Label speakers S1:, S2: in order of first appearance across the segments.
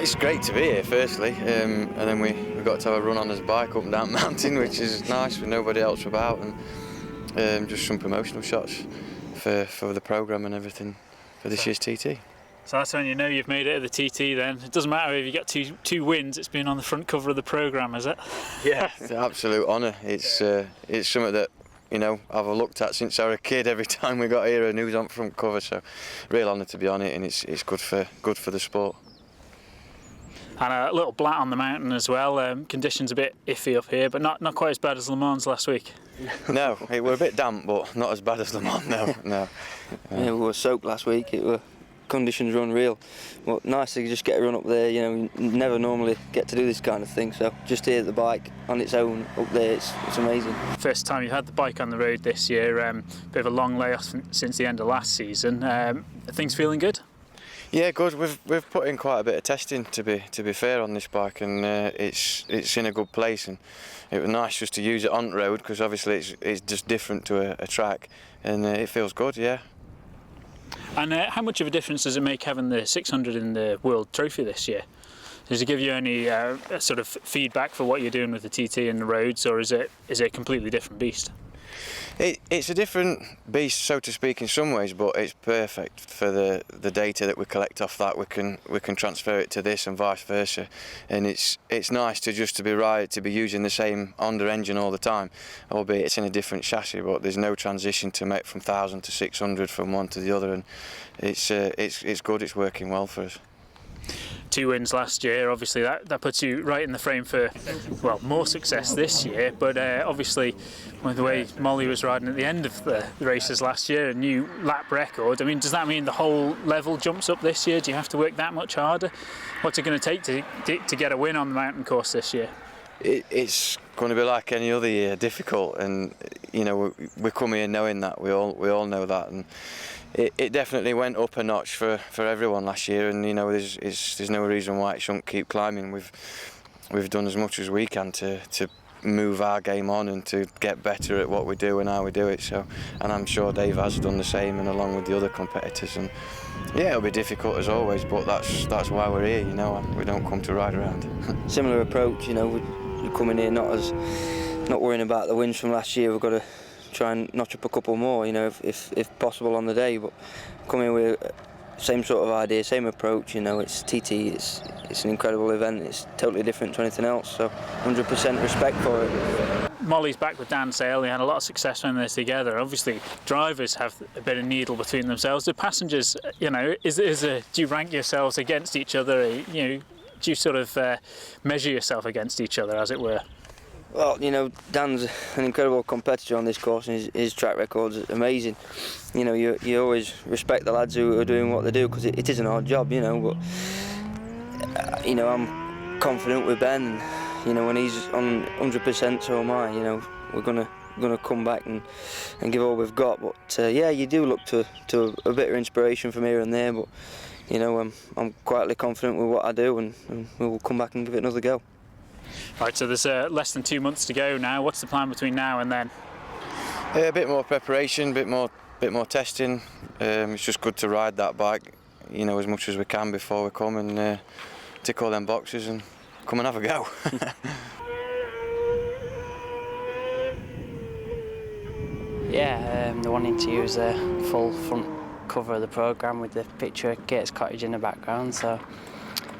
S1: It's great to be here, firstly, and then we got to have a run on his bike up and down the mountain, which is nice with nobody else about, and just some promotional shots for the programme and everything for this year's TT.
S2: So that's when you know you've made it at the TT then. It doesn't matter if you get two wins, it's been on the front cover of the programme, is it?
S1: Yeah, it's an absolute honour. It's something that, you know, I've looked at since I was a kid. Every time we got here, a news on front cover, so real honour to be on it, and it's good for the sport.
S2: And a little blat on the mountain as well. Conditions a bit iffy up here, but not quite as bad as Le Mans last week.
S1: No, it were a bit damp, but not as bad as Le Mans. No.
S3: Yeah, we were soaked last week. Conditions were unreal. Well, nice to just get a run up there. You know, you never normally get to do this kind of thing. So just here at the bike on its own up there, it's amazing.
S2: First time you've had the bike on the road this year. Bit of a long layoff since the end of last season. Are things feeling good?
S1: Yeah, good. We've put in quite a bit of testing to be fair on this bike, and it's in a good place. And it was nice just to use it on the road because obviously it's just different to a track, and it feels good. Yeah.
S2: And how much of a difference does it make having the 600 in the World Trophy this year? Does it give you any sort of feedback for what you're doing with the TT and the roads, or is it a completely different beast?
S1: It's a different beast, so to speak, in some ways, but it's perfect for the data that we collect off that. We can transfer it to this and vice versa, and it's nice to be using the same Honda engine all the time, albeit it's in a different chassis. But there's no transition to make from 1000 to 600 from one to the other, and it's good. It's working well for us.
S2: 2 wins last year, obviously that puts you right in the frame for, well, more success this year, but obviously with the way Molly was riding at the end of the races last year, a new lap record. I mean, does that mean the whole level jumps up this year? Do you have to work that much harder? What's it going to take to get a win on the mountain course this year?
S1: It's going to be like any other year, difficult, and you know we come here knowing that, we all know that, and it definitely went up a notch for everyone last year, and you know there's no reason why it shouldn't keep climbing. We've done as much as we can to move our game on and to get better at what we do and how we do it. So, and I'm sure Dave has done the same, and along with the other competitors. And yeah, it'll be difficult as always, but that's why we're here. You know, we don't come to ride around.
S3: Similar approach, you know. We're coming here not worrying about the wins from last year. We've got to try and notch up a couple more, you know, if possible on the day. But coming with same sort of idea, same approach. You know, it's TT. It's an incredible event. It's totally different to anything else. So 100% respect for it.
S2: Molly's back with Dan Sale. They had a lot of success when they're together. Obviously, drivers have a bit of needle between themselves. The passengers, you know, do you rank yourselves against each other? You know, do you sort of measure yourself against each other, as it were?
S3: Well, you know, Dan's an incredible competitor on this course, and his track record's amazing. You know, you always respect the lads who are doing what they do, because it is an hard job, you know. But you know, I'm confident with Ben. You know, when he's on 100%, so am I. You know, we're gonna come back and give all we've got. But yeah, you do look to a bit of inspiration from here and there. But you know, I'm quietly confident with what I do, and we'll come back and give it another go.
S2: Right, so there's less than 2 months to go now. What's the plan between now and then?
S1: A bit more preparation, bit more testing. It's just good to ride that bike, you know, as much as we can before we come and tick all them boxes and come and have a go.
S4: Yeah, they're wanting to use a full front cover of the programme with the picture of Kate's cottage in the background, so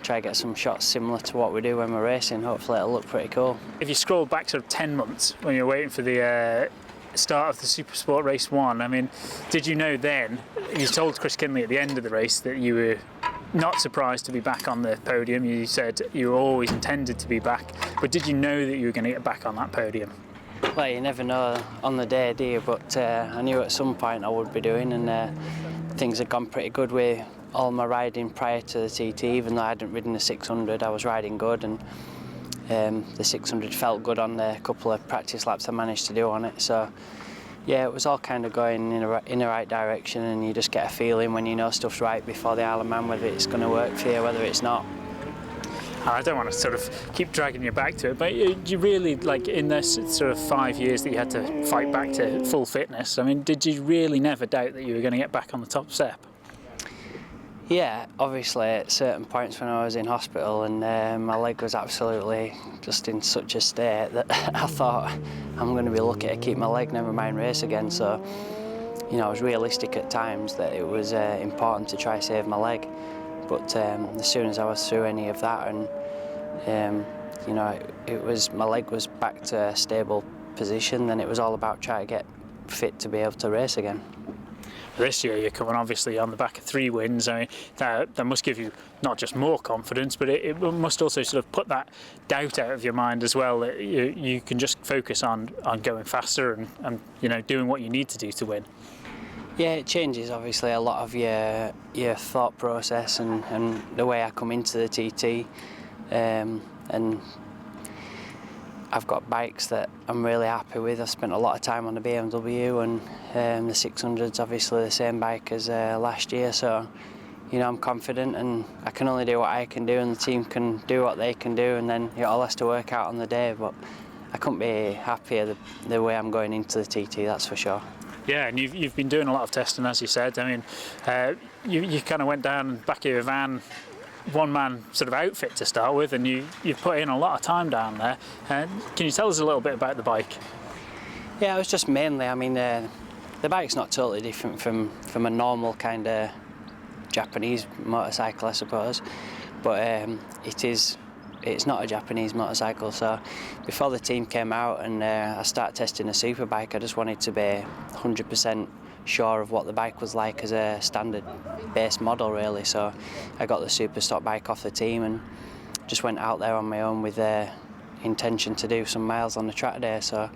S4: try to get some shots similar to what we do when we're racing. Hopefully it'll look pretty cool.
S2: If you scroll back sort of 10 months when you're waiting for the start of the Supersport Race 1, I mean, did you know then, you told Chris Kinley at the end of the race that you were not surprised to be back on the podium. You said you always intended to be back, but did you know that you were going to get back on that podium?
S4: Well, you never know on the day, do you? But I knew at some point I would be doing, and things had gone pretty good with all my riding prior to the TT. Even though I hadn't ridden the 600, I was riding good, and the 600 felt good on the couple of practice laps I managed to do on it. So yeah, it was all kind of going in the right direction, and you just get a feeling when you know stuff's right before the Isle of Man, whether it's going to work for you, whether it's not.
S2: I don't want to sort of keep dragging you back to it, but you really, like, in this sort of 5 years that you had to fight back to full fitness, I mean, did you really never doubt that you were going to get back on the top step?
S4: Yeah, obviously at certain points when I was in hospital and my leg was absolutely just in such a state that I thought I'm going to be lucky to keep my leg, never mind race again. So, you know, I was realistic at times that it was important to try save my leg. But as soon as I was through any of that, and you know, my leg was back to a stable position, then it was all about trying to get fit to be able to race again.
S2: This year you're coming obviously on the back of 3 wins. I mean, that must give you not just more confidence, but it must also sort of put that doubt out of your mind as well, that you can just focus on going faster and you know, doing what you need to do to win.
S4: Yeah, it changes obviously a lot of your thought process and the way I come into the TT, and I've got bikes that I'm really happy with. I've spent a lot of time on the BMW, and the 600's obviously the same bike as last year, so you know, I'm confident and I can only do what I can do and the team can do what they can do, and then it all has to work out on the day. But I couldn't be happier the way I'm going into the TT, that's for sure.
S2: Yeah, and you've been doing a lot of testing, as you said. I mean, you kind of went down back of your van, one-man sort of outfit to start with, and you've put in a lot of time down there. Can you tell us a little bit about the bike?
S4: Yeah, it was just mainly, I mean, the bike's not totally different from a normal kind of Japanese motorcycle, I suppose, but it's not a Japanese motorcycle. So before the team came out and I started testing a super bike, I just wanted to be 100% sure of what the bike was like as a standard base model, really. So I got the super stock bike off the team and just went out there on my own with the intention to do some miles on the track day. So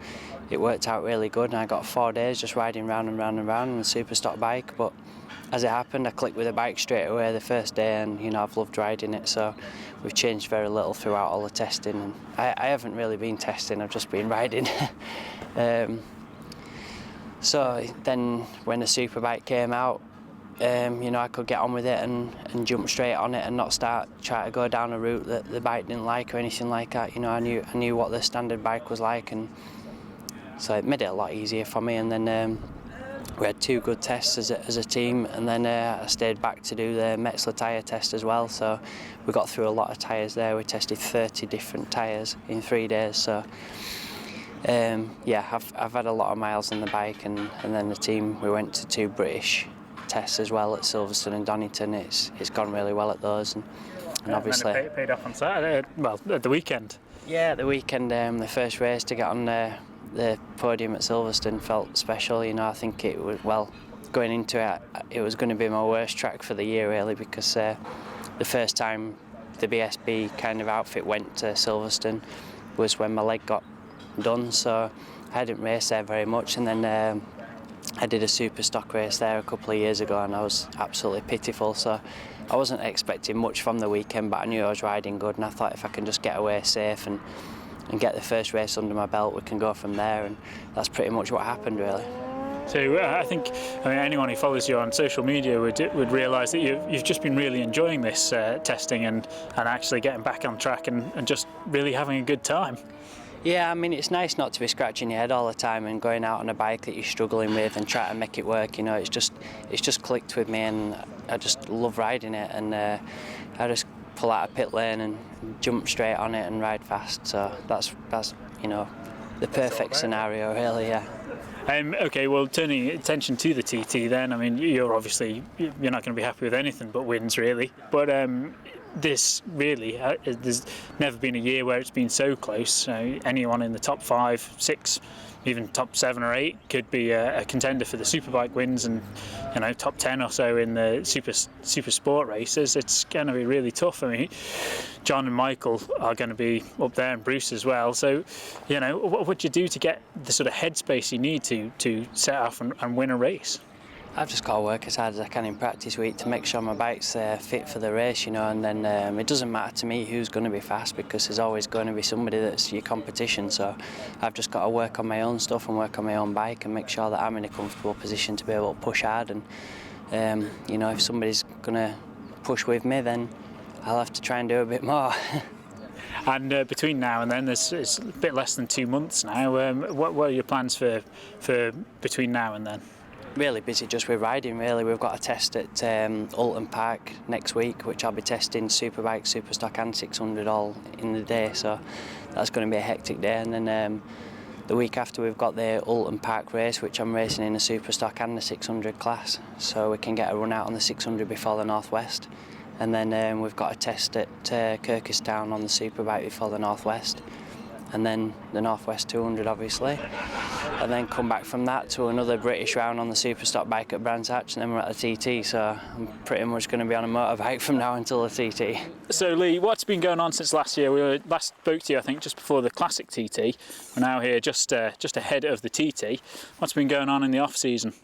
S4: it worked out really good, and I got 4 days just riding round and round and round on the super stock bike. But as it happened, I clicked with the bike straight away the first day, and you know, I've loved riding it. So we've changed very little throughout all the testing, and I haven't really been testing, I've just been riding. So then when the super bike came out, you know, I could get on with it and jump straight on it and not try to go down a route that the bike didn't like or anything like that. You know, I knew what the standard bike was like, and so it made it a lot easier for me. And then we had 2 good tests as a team, and then I stayed back to do the Metzler tyre test as well. So we got through a lot of tyres there. We tested 30 different tyres in 3 days. So yeah, I've had a lot of miles on the bike, and then the team, we went to 2 British tests as well at Silverstone and Donington. It's gone really well at those, and obviously
S2: it paid off on Saturday. Well, at the weekend.
S4: Yeah, at the weekend, the first race to get on the podium at Silverstone felt special. You know, I think it was, well, going into it, it was going to be my worst track for the year, really, because the first time the BSB kind of outfit went to Silverstone was when my leg got done, so I didn't race there very much. And then I did a super stock race there a couple of years ago, and I was absolutely pitiful. So I wasn't expecting much from the weekend, but I knew I was riding good, and I thought if I can just get away safe and get the first race under my belt, we can go from there. And that's pretty much what happened, really.
S2: So I think anyone who follows you on social media would realise that you've just been really enjoying this testing and actually getting back on track and just really having a good time.
S4: Yeah, I mean, it's nice not to be scratching your head all the time and going out on a bike that you're struggling with and try to make it work. You know, it's just clicked with me, and I just love riding it, and I just pull out of pit lane and jump straight on it and ride fast. So that's you know, the perfect scenario, really. Yeah.
S2: Okay, well, turning attention to the TT then, I mean, you're not going to be happy with anything but wins, really. But this really, there's never been a year where it's been so close. Anyone in the top 5, 6, even top 7 or 8 could be a contender for the Superbike wins, and you know, top 10 or so in the super sport races. It's going to be really tough. I mean, John and Michael are going to be up there, and Bruce as well. So, you know, what would you do to get the sort of headspace you need to set off and win a race?
S4: I've just got to work as hard as I can in practice week to make sure my bike's fit for the race, you know, and then it doesn't matter to me who's going to be fast, because there's always going to be somebody that's your competition. So I've just got to work on my own stuff and work on my own bike and make sure that I'm in a comfortable position to be able to push hard. And you know, if somebody's going to push with me, then I'll have to try and do a bit more.
S2: And between now and then, it's a bit less than 2 months now. What are your plans for between now and then?
S4: really busy just with riding really. We've got a test at Alton Park next week, which I'll be testing Superbike, Superstock and 600 all in the day, so that's going to be a hectic day. And then the week after we've got the Alton Park race, which I'm racing in the Superstock and the 600 class, so we can get a run out on the 600 before the Northwest. And then we've got a test at Kyrgyzstan on the Superbike before the Northwest, and then the Northwest 200 obviously, and then come back from that to another British round on the Superstock bike at Brands Hatch, and then we're at the TT, so I'm pretty much going to be on a motorbike from now until the TT.
S2: So Lee, what's been going on since last year? We last spoke to you I think just before the Classic TT. We're now here just ahead of the TT. What's been going on in the off season?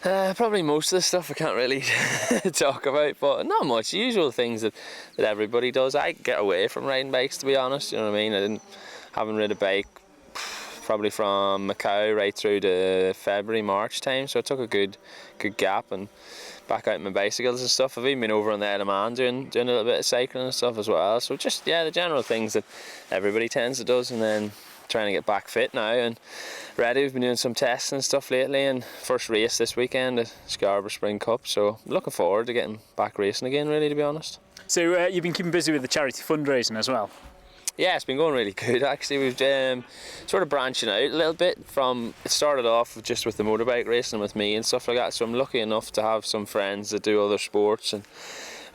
S5: Probably most of the stuff I can't really talk about, but not much. The usual things that everybody does. I get away from riding bikes, to be honest, you know what I mean? Haven't rid a bike probably from Macau right through to February, March time, so I took a good gap and back out my bicycles and stuff. I've even been over on the Isle of Man doing a little bit of cycling and stuff as well, so just, yeah, the general things that everybody tends to do, and then trying to get back fit now and ready. We've been doing some tests and stuff lately, and first race this weekend at Scarborough Spring Cup, so looking forward to getting back racing again, really, to be honest.
S2: So you've been keeping busy with the charity fundraising as well?
S5: Yeah, it's been going really good actually. We've sort of branching out a little bit from, it started off just with the motorbike racing with me and stuff like that, so I'm lucky enough to have some friends that do other sports and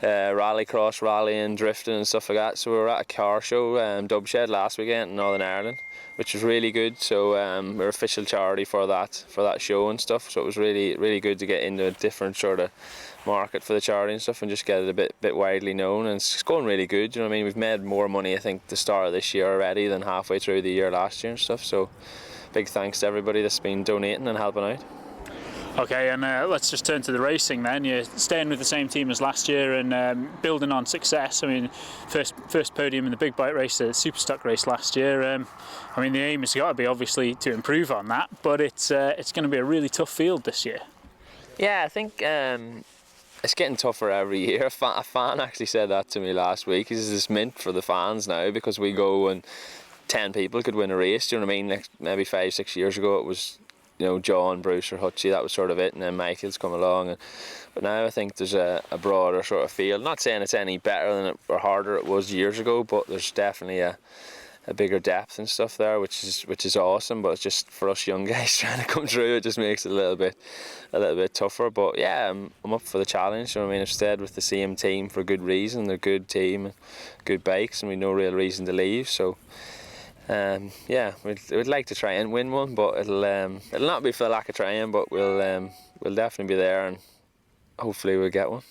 S5: rallycross, rallying, drifting and stuff like that. So we were at a car show, Dubshed, last weekend in Northern Ireland, which was really good. So we're official charity for that show and stuff. So it was really good to get into a different sort of market for the charity and stuff and just get it a bit widely known, and it's going really good, you know what I mean? We've made more money I think the start of this year already than halfway through the year last year and stuff, so big thanks to everybody that's been donating and helping out.
S2: Okay, and let's just turn to the racing then. You're staying with the same team as last year and building on success. I mean, first podium in the big bike race, the Superstock race last year. I mean, the aim has got to be obviously to improve on that, but it's going to be a really tough field this year.
S5: Yeah, I think it's getting tougher every year. A fan actually said that to me last week. He says it's meant for the fans now because we go and 10 people could win a race. Do you know what I mean? Like maybe 5-6 years ago it was, you know, John, Bruce or Hutchie, that was sort of it, and then Michael's come along. But now I think there's a broader sort of field. Not saying it's any better than or harder it was years ago, but there's definitely a bigger depth and stuff there, which is awesome. But it's just for us young guys trying to come through, it just makes it a little bit tougher. But yeah, I'm up for the challenge. You know what I mean? I've stayed with the same team for good reason. They're a good team, good bikes, and we've no real reason to leave. So. Yeah, we'd like to try and win one, but it'll not be for the lack of trying, but we'll definitely be there, and hopefully we'll get one.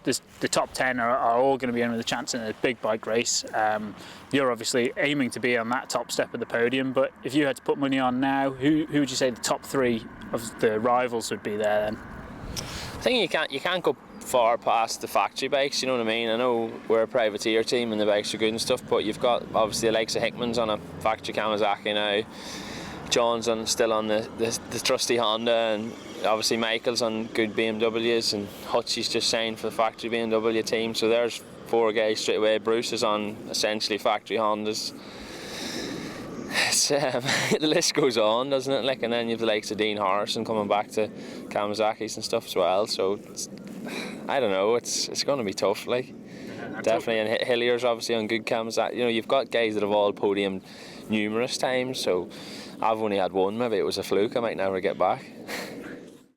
S2: The top 10 are all going to be in with a chance in a big bike race. You're obviously aiming to be on that top step of the podium, but if you had to put money on now, who would you say the top 3 of the rivals would be there then?
S5: I think you can't go far past the factory bikes, you know what I mean? I know we're a privateer team and the bikes are good and stuff, but you've got obviously the likes of Hickman's on a factory Kawasaki now, John's still on the trusty Honda, and obviously Michael's on good BMWs, and Hutchie's just signed for the factory BMW team, so there's 4 guys straight away. Bruce is on essentially factory Hondas. It's, the list goes on, doesn't it? Like, and then you have the likes of Dean Harrison coming back to Kawasaki's and stuff as well. So I don't know. It's going to be tough. Like, definitely. And Hillier's obviously on good Kawasaki. You know, you've got guys that have all podiumed numerous times. So I've only had one. Maybe it was a fluke. I might never get back.